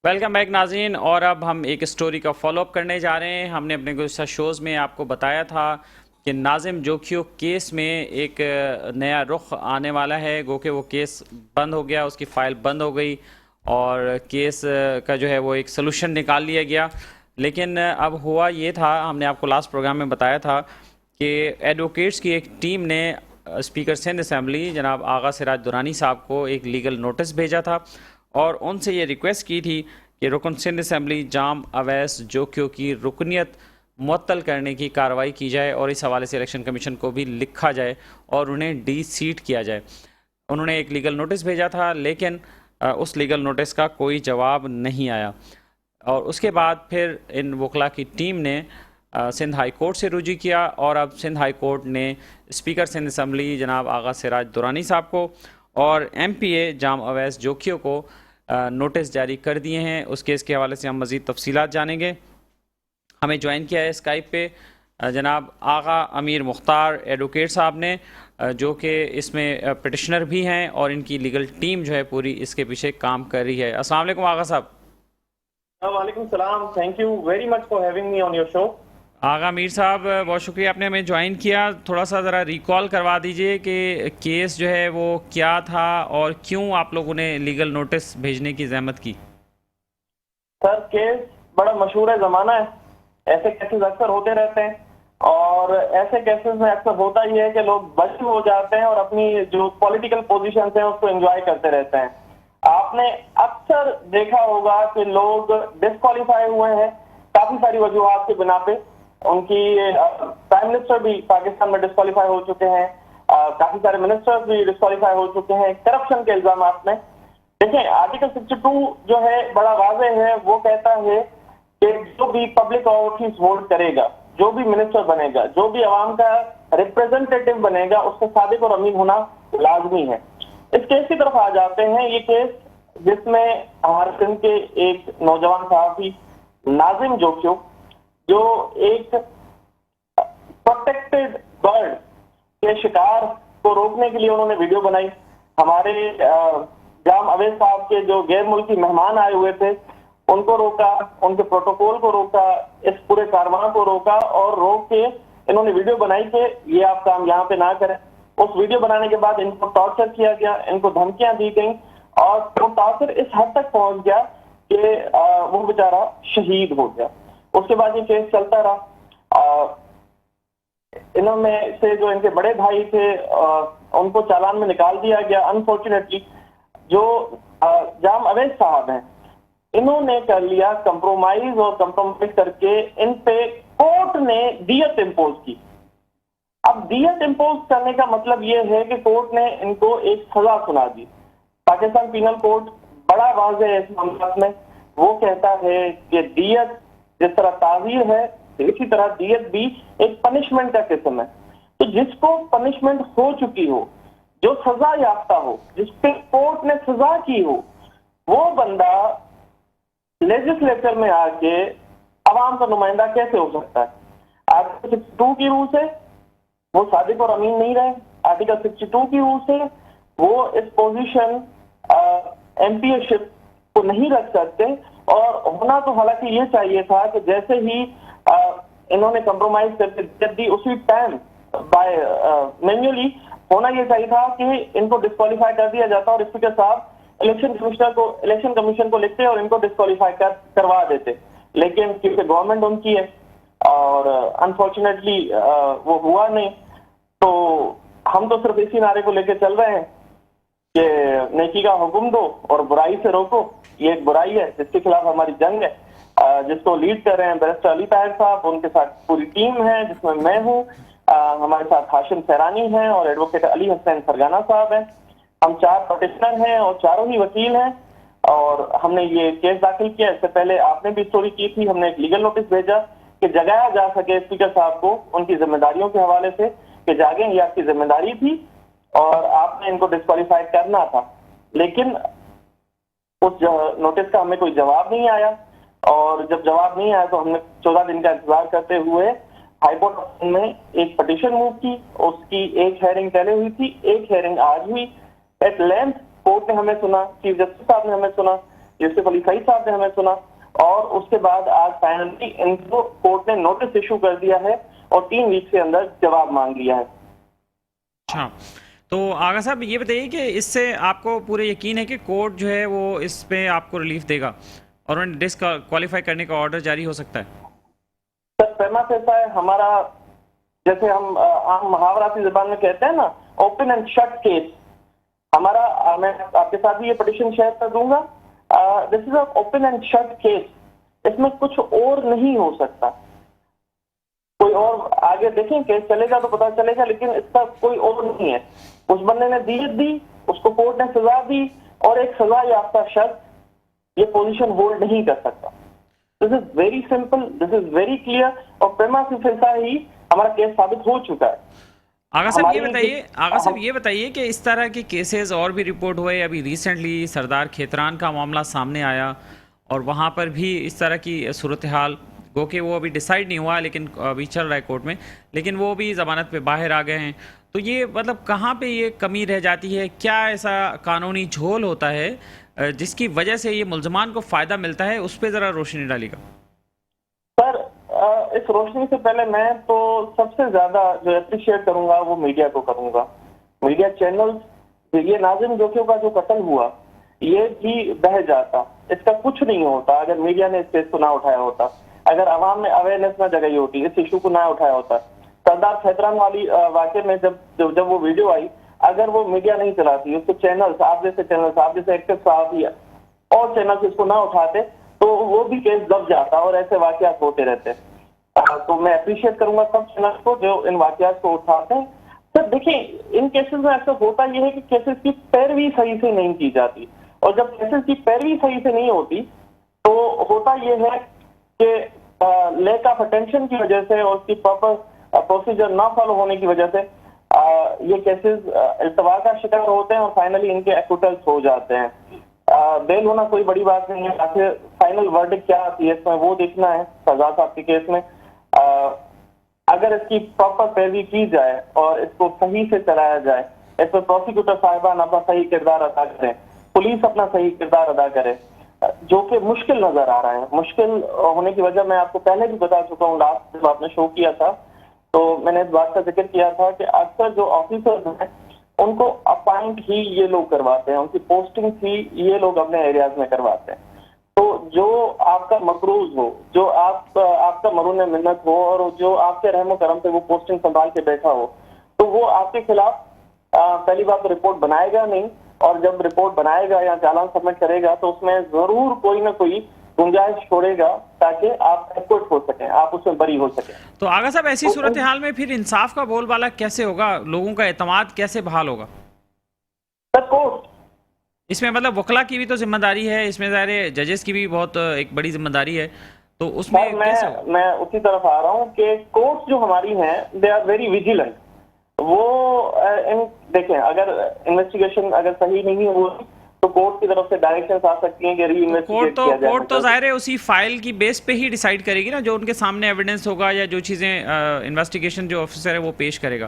Welcome back नाज़रीन। और अब हम एक स्टोरी का फॉलोअप करने जा रहे हैं। हमने अपने गुज़श्ता शोज़ में आपको बताया था कि नाजिम जोखियो केस में एक नया रुख आने वाला है। गो के वो केस बंद हो गया, उसकी फ़ाइल बंद हो गई और केस का जो है वो एक सलूशन निकाल लिया गया। लेकिन अब हुआ ये था, हमने आपको लास्ट प्रोग्राम में बताया था कि एडवोकेट्स की एक टीम ने स्पीकर सिंध असम्बली जनाब आगा सिराज दुरानी साहब को एक लीगल नोटिस भेजा था और उनसे ये रिक्वेस्ट की थी कि रुकन सिंध असम्बली जाम अवैस जोखियो की रुकनीत मुअत्तल करने की कार्रवाई की जाए और इस हवाले से इलेक्शन कमीशन को भी लिखा जाए और उन्हें डी सीट किया जाए। उन्होंने एक लीगल नोटिस भेजा था, लेकिन उस लीगल नोटिस का कोई जवाब नहीं आया और उसके बाद फिर इन वकला की टीम ने सिंध हाई कोर्ट से रुजू किया और अब सिंध हाई कोर्ट ने स्पीकर सिंध असम्बली जनाब आगा सिराज दुरानी साहब को और MPA जाम अवैस जोखियो को नोटिस जारी कर दिए हैं। उस केस के हवाले से हम मज़ीद तफसीलात जानेंगे। हमें ज्वाइन किया है स्काइप पे जनाब आगा अमीर मुख्तार एडवोकेट साहब ने, जो कि इसमें पिटिशनर भी हैं और इनकी लीगल टीम जो है पूरी इसके पीछे काम कर रही है। अस्सलाम वालेकुम आगा साहब। वालेकुम सलाम। Thank you very much for having me on your show. Agha Mir साहब, बहुत शुक्रिया आपने हमें ज्वाइन किया। थोड़ा सा ज़रा रिकॉल करवा दीजिए कि केस जो है वो क्या था और क्यों आप लोगों ने लीगल नोटिस भेजने की जहमत की। सर, केस बड़ा मशहूर है, ज़माना है। ऐसे केसेस अक्सर होते रहते हैं और ऐसे केसेस में अक्सर होता ही है कि लोग बच हो जाते हैं और अपनी जो पॉलिटिकल पोजीशन है उसको एंजॉय करते रहते हैं। आपने अक्सर देखा होगा कि लोग डिस्क्वालीफाई हुए हैं काफी सारी वजूहात की बिना पे। उनकी प्राइम मिनिस्टर भी पाकिस्तान में डिस्क्वालीफाई हो चुके हैं, काफी सारे मिनिस्टर्स भी डिस्क्वालीफाई हो चुके हैं करप्शन के इल्जाम में। देखिए, आर्टिकल 62 जो है बड़ा वाज़े है। वो कहता है कि जो भी पब्लिक ऑफिस होल्ड करेगा, जो भी मिनिस्टर बनेगा, जो भी अवाम का रिप्रेजेंटेटिव बनेगा, उसका सादिक और अमीन होना लाजमी है। इस केस की तरफ आ जाते हैं। ये केस जिसमें हमारे सिंध के एक नौजवान साहबी नाजिम जोखियो, जो एक प्रोटेक्टेड बर्ड के शिकार को रोकने के लिए उन्होंने वीडियो बनाई। हमारे जाम अवैस साहब के जो गैर मुल्की मेहमान आए हुए थे उनको रोका, उनके प्रोटोकॉल को रोका, इस पूरे कारवां को रोका और रोक के इन्होंने वीडियो बनाई कि ये आप काम यहाँ पे ना करें। उस वीडियो बनाने के बाद इनको टॉर्चर किया गया, इनको धमकियां दी गई और वो टॉर्चर इस हद तक पहुंच गया कि वो बेचारा शहीद हो गया। उसके बाद ये केस चलता रहा। इनमें से जो इनके बड़े भाई थे उनको चालान में निकाल दिया गया। अनफॉर्चुनेटली जो जाम अवैस साहब हैं, इन्होंने कर लिया कंप्रोमाइज और कंप्रोमाइज करके इन पे कोर्ट ने दियत इम्पोज की। अब दियत इम्पोज करने का मतलब ये है कि कोर्ट ने इनको एक सजा सुना दी। पाकिस्तान पीनल कोड बड़ा वाज़ेह है इस मामले में। वो कहता है कि दियत जिस तरह ताज़ीर है, इसी तरह दियत भी एक पनिशमेंट का किस्म है। तो जिसको पनिशमेंट हो चुकी हो, जो सजा याफ्ता हो, जिसपे कोर्ट ने सजा की हो, वो बंदा लेजिस्लेचर में आके अवाम का नुमाइंदा कैसे हो सकता है? आर्टिकल 62 की रूल से वो सादिक और अमीन नहीं रहे। आर्टिकल 62 की रूल से वो इस पोजीशन एमपीएशिप को नहीं रख सकते और होना तो हालांकि ये चाहिए था कि जैसे ही इन्होंने कंप्रोमाइज करके दियत दी, उसी टाइम बाय मैन्युअली होना ये चाहिए था कि इनको डिस्क्वालीफाई कर दिया जाता और स्पीकर साहब इलेक्शन कमीशन को लिखते और इनको डिस्क्वालीफाई करवा देते। लेकिन क्योंकि गवर्नमेंट उनकी है और अनफॉर्चुनेटली वो हुआ नहीं, तो हम तो सिर्फ इसी नारे को लेकर चल रहे हैं कि नेकी का हुक्म दो और बुराई से रोको। ये एक बुराई है जिसके खिलाफ हमारी जंग है, जिसको लीड कर रहे हैं बैरिस्टर अली ताहिर साहब। उनके साथ पूरी टीम है जिसमें मैं हूँ, हमारे साथ हाशिम सहरानी हैं और एडवोकेट अली हसनैन फरगाना साहब हैं। हम 4 पटिशनर हैं और चारों ही वकील हैं और हमने ये केस दाखिल किया। इससे पहले आपने भी स्टोरी की थी, हमने एक लीगल नोटिस भेजा कि जगाया जा सके स्पीकर साहब को उनकी जिम्मेदारियों के हवाले से कि जागें, ये आपकी जिम्मेदारी थी और आपने इनको डिस्क्वालीफाई करना था। लेकिन उस नोटिस का हमें कोई जवाब नहीं आया और जब जवाब नहीं आया तो हमने 14 दिन का इंतजार करते हुए हाईकोर्ट में एक पिटीशन मूव की। उसकी एक हेयरिंग पहले हुई थी, एक हेयरिंग आज हुई। एट लेंथ कोर्ट ने हमें सुना, चीफ जस्टिस साहब ने हमें सुना, यूसुफ अली सईद साहब ने हमें सुना, और उसके बाद आज फाइनली इनको कोर्ट ने नोटिस इशू कर दिया है और 3 वीक के अंदर जवाब मांग लिया है। अच्छा, तो आगा साहब ये बताइए कि इससे आपको पूरे यकीन है कि कोर्ट जो है वो इस पे आपको रिलीफ देगा और उन्हें डिसक्वालीफाई करने का ऑर्डर जारी हो सकता है? सर प्रेमा ऐसा है हमारा, जैसे हम आम मुहावराती ज़बान में कहते हैं ना, ओपन एंड शट केस। हमारा मैं आपके साथ भी ये पिटीशन शेयर कर दूंगा। This is a open and shut case, इसमें कुछ और नहीं हो सकता। कोई और आगे देखें केस चलेगा तो पता चलेगा, लेकिन इसका कोई और नहीं है। उस बंदे ने दीयत दी, उसको कोर्ट ने सजा दी, और एक सजा याफ्ता शख्स ये पोजीशन होल्ड नहीं कर सकता। This is very simple, this is very clear, और प्रेमा से ही हमारा केस साबित हो चुका है। आगा साहब ये बताइए कि इस तरह के केसेस और भी रिपोर्ट हुए। अभी रिसेंटली सरदार खेतरान का मामला सामने आया और वहाँ पर भी इस तरह की सूरत हाल, गो कि वो अभी डिसाइड नहीं हुआ लेकिन अभी चल रहा है कोर्ट में, लेकिन वो भी ज़मानत पे बाहर आ गए हैं। तो ये मतलब कहाँ पे ये कमी रह जाती है? क्या ऐसा कानूनी झोल होता है जिसकी वजह से ये मुल्ज़मान को फ़ायदा मिलता है? उस पर ज़रा रोशनी डालिएगा। सर इस रोशनी से पहले मैं तो सबसे ज्यादा जो अप्रिशिएट करूंगा वो मीडिया को करूंगा। मीडिया चैनल्स, ये नाज़िम जोखियों का जो कत्ल हुआ ये भी बह जाता, इसका कुछ नहीं होता अगर मीडिया ने इस केस को ना उठाया होता, अगर आवाम में अवेयरनेस ना जगाई होती, इस इशू को ना उठाया होता। सरदार खेतरान वाली वाकये में जब वो वीडियो आई, अगर वो मीडिया नहीं चलाती, उसको चैनल्स, आप जैसे एक्टिव साहब और चैनल्स इसको ना उठाते, तो वो भी केस दब जाता और ऐसे वाकयात होते रहते। तो मैं अप्रिशिएट करूंगा सब चैनल्स को जो इन वाकयात को उठाते हैं। सर देखिए, इन केसेस में ऐसा होता यह है कि केसेस की पैरवी सही से नहीं की जाती, और जब केसेस की पैरवी सही से नहीं होती तो होता यह है कि लैक ऑफ अटेंशन की वजह से और उसकी प्रॉपर प्रोसीजर ना फॉलो होने की वजह से ये केसेस इल्तवा का शिकार होते हैं और फाइनली इनके एक्विटल्स हो जाते हैं। बेल होना कोई बड़ी बात नहीं है, आखिर फाइनल वर्डिक्ट क्या आती है इसमें वो देखना है। सरदार साहब के केस में अगर इसकी प्रॉपर पैरवी की जाए और इसको सही से चलाया जाए, इसमें प्रोसिक्यूटर साहिबान अपना सही किरदार अदा करें, पुलिस अपना सही किरदार अदा करे, जो कि मुश्किल नजर आ रहा है। मुश्किल होने की वजह मैं आपको पहले भी बता चुका हूँ, लास्ट जब आपने शो किया था तो मैंने इस बात का जिक्र किया था कि अक्सर जो ऑफिसर्स हैं उनको अपॉइंट ही ये लोग करवाते हैं, उनकी पोस्टिंग ही ये लोग अपने एरियाज में करवाते हैं। तो जो आपका मकरूज हो, जो आपका मरून मिन्नत हो और जो आपके रहमो करम से वो पोस्टिंग संभाल के बैठा हो, तो वो आपके खिलाफ पहली बात तो रिपोर्ट बनाएगा नहीं, और जब रिपोर्ट बनाएगा या चालान सबमिट करेगा तो उसमें जरूर कोई ना कोई गुंजाइश छोड़ेगा ताकि आप एक्विट हो सकें, आप उसमें बरी हो सकें। तो आगा साहब ऐसी सूरत हाल में फिर इंसाफ का बोलबाला कैसे होगा? लोगों का एतमाद कैसे बहाल होगा? सर कोर्ट इसमें मतलब वकला की भी तो जिम्मेदारी है, इसमें ज़ाहिर जजेस की भी बहुत एक बड़ी जिम्मेदारी है, तो उसमें कैसे होगा? मैं उसी तरफ आ रहा हूँ कि कोर्ट जो हमारी हैं दे आर वेरी विजिलेंट। वो देखें, अगर इन्वेस्टिगेशन अगर सही नहीं हुई तो कोर्ट की तरफ से डायरेक्शंस आ सकती हैं कि री इन्वेस्टिगेट किया जाए। कोर्ट तो जाहिर है उसी फाइल की बेस पे ही डिसाइड करेगी ना, जो उनके सामने एविडेंस होगा या जो चीज़ें इन्वेस्टिगेशन जो ऑफिसर है वो पेश करेगा।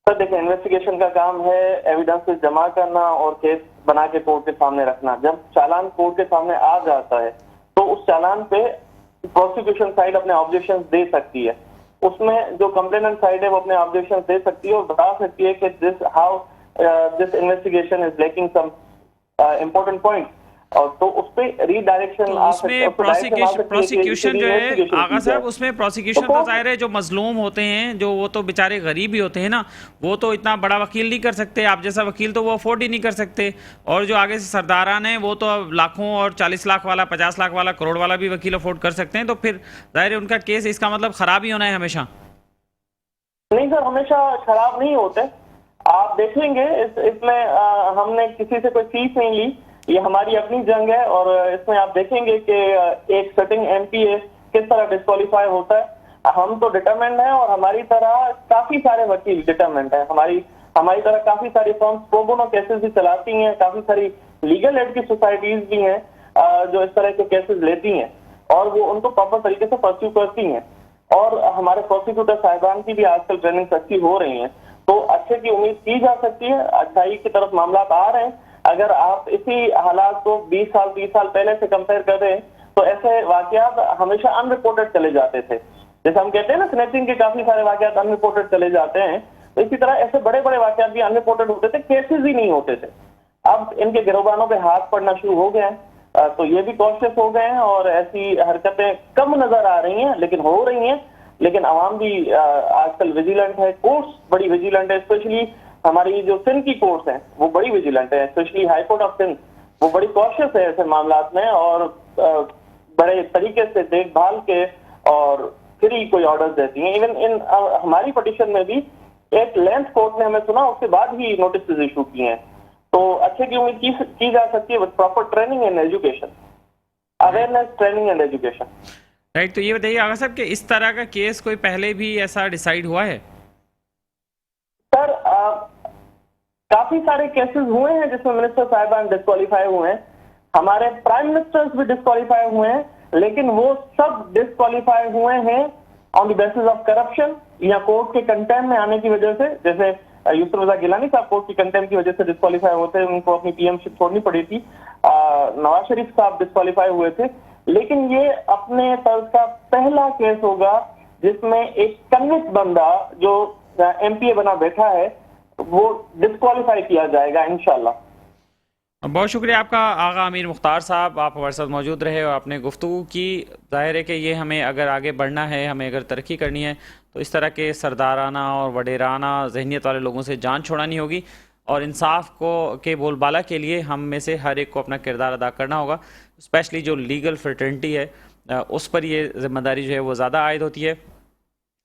सर देखिए, इन्वेस्टिगेशन का काम है एविडेंसेस जमा करना और केस बना के कोर्ट के सामने रखना। जब चालान कोर्ट के सामने आ जाता है तो उस चालान पे प्रोसिक्यूशन साइड अपने ऑब्जेक्शन दे सकती है, उसमें जो कंप्लेनेंट साइड है वो अपने ऑब्जेक्शन दे सकती है और बता सकती है कि this investigation is lacking some important point, और तो उस पे रीडायरेक्शन तो उसमें प्रोसिक्यूशन जो है आगा साहब, उसमें प्रोसिक्यूशन तो जाहिर है जो मजलूम होते हैं, जो वो तो बेचारे गरीब ही होते हैं ना, वो तो इतना बड़ा वकील नहीं कर सकते, आप जैसा वकील तो वो अफोर्ड ही नहीं कर सकते, और जो आगे से सरदारान हैं वो तो अब लाखों और 40 लाख वाला, 50 लाख वाला, करोड़ वाला भी वकील अफोर्ड कर सकते हैं। तो फिर जाहिर है उनका केस इसका मतलब खराब ही होना है हमेशा। नहीं सर, हमेशा खराब नहीं होते। आप देखेंगे इसमें हमने किसी से कोई फीस नहीं ली, ये हमारी अपनी जंग है, और इसमें आप देखेंगे कि एक सिटिंग एमपीए किस तरह डिस्क्वालीफाई होता है। हम तो डिटरमेंट हैं और हमारी तरह काफी सारे वकील डिटरमेंट हैं। हमारी तरह काफी सारी फर्म्स प्रो बोनो केसेस भी चलाती हैं, काफी सारी लीगल एड की सोसाइटीज भी हैं जो इस तरह के केसेस लेती हैं और वो उनको प्रॉपर तरीके से परस्यू करती हैं। और हमारे प्रोसिक्यूटर साहिबान की भी आजकल ट्रेनिंग अच्छी हो रही है, तो अच्छे की उम्मीद की जा सकती है। अच्छाई की तरफ मामला आ रहे हैं, अगर आप इसी हालात को 20 साल 30 साल पहले से कंपेयर करें तो ऐसे वाकयात हमेशा अनरिपोर्टेड चले जाते थे। जैसे हम कहते हैं ना, स्नैचिंग के काफी सारे वाकयात अनरिपोर्टेड चले जाते हैं, तो इसी तरह ऐसे बड़े बड़े वाकयात भी अनरिपोर्टेड होते थे, केसेस ही नहीं होते थे। अब इनके गिरोबानों पे हाथ पड़ना शुरू हो गए हैं, तो ये भी कॉशियस हो गए हैं और ऐसी हरकतें कम नजर आ रही हैं, लेकिन हो रही हैं। लेकिन आवाम भी आजकल विजिलेंट है, कोर्ट्स बड़ी विजिलेंट है, स्पेशली हमारी जो सिंध की कोर्ट्स हैं वो बड़ी विजिलेंट है, specially high court of Sindh वो बड़ी कॉशियस है ऐसे मामलात में, और बड़े तरीके से देखभाल के और फिर ही कोई ऑर्डर देती हैं। इवन इन हमारी पिटीशन में भी एक लेंथ कोर्ट ने हमें सुना, उसके बाद ही नोटिस इशू किए हैं। तो अच्छे की उम्मीद की जा सकती है with proper training and education, awareness, training and education. Right, तो ये बताइए आगा साहब कि इस तरह का केस कोई पहले भी ऐसा डिसाइड हुआ है? सर काफी सारे केसेस हुए हैं जिसमें मिनिस्टर साहिबान डिस्क्वालीफाई हुए हैं, हमारे प्राइम मिनिस्टर्स भी डिस्क्वालीफाई हुए हैं, लेकिन वो सब डिस्क्वालीफाई हुए हैं on the basis of corruption या कोर्ट के कंटेम्प्ट में आने की वजह से। जैसे यूसुफ रजा गिलानी साहब कोर्ट की कंटेम्प्ट की वजह से डिस्क्वालीफाई होते हैं, उनको अपनी पीएमशिप छोड़नी पड़ी थी। नवाज शरीफ साहब डिस्क्वालीफाई हुए थे, लेकिन ये अपने तर्ज का पहला केस होगा जिसमें एक कन्विक्ट बंदा जो एमपीए बना बैठा है वो डिस्क्वालीफाई किया जाएगा इंशाल्लाह। बहुत शुक्रिया आपका आगा अमीर मुख्तार साहब, आप हमारे साथ मौजूद रहे और आपने गुफ्तगू की। जाहिर है कि ये हमें अगर आगे बढ़ना है, हमें अगर तरक्की करनी है तो इस तरह के सरदाराना और वडेराना जहनीत वाले लोगों से जान छुड़ानी होगी और इंसाफ को के बोलबाला के लिए हम में से हर एक को अपना किरदार अदा करना होगा। स्पेशली जो लीगल फ्रेटर्निटी है उस पर ये जिम्मेदारी जो है वो ज़्यादा आयद होती है।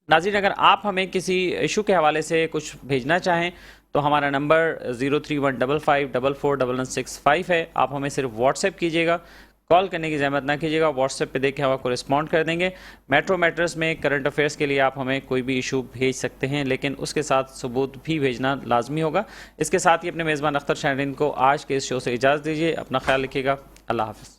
नाज़रीन, अगर आप हमें किसी इशू के हवाले से कुछ भेजना चाहें तो हमारा नंबर 0315541165 है। आप हमें सिर्फ व्हाट्सएप कीजिएगा, कॉल करने की जहमत ना कीजिएगा, व्हाट्सएप पे देख के हम आपको रिस्पॉन्ड कर देंगे। मेट्रो मैटर्स में करंट अफेयर्स के लिए आप हमें कोई भी इशू भेज सकते हैं, लेकिन उसके साथ सबूत भी भेजना लाजमी होगा। इसके साथ ही अपने मेज़बान अख्तर शाहरीन को आज के इस शो से इजाज़त दीजिए। अपना ख्याल रखिएगा। अल्लाह हाफ़िज़।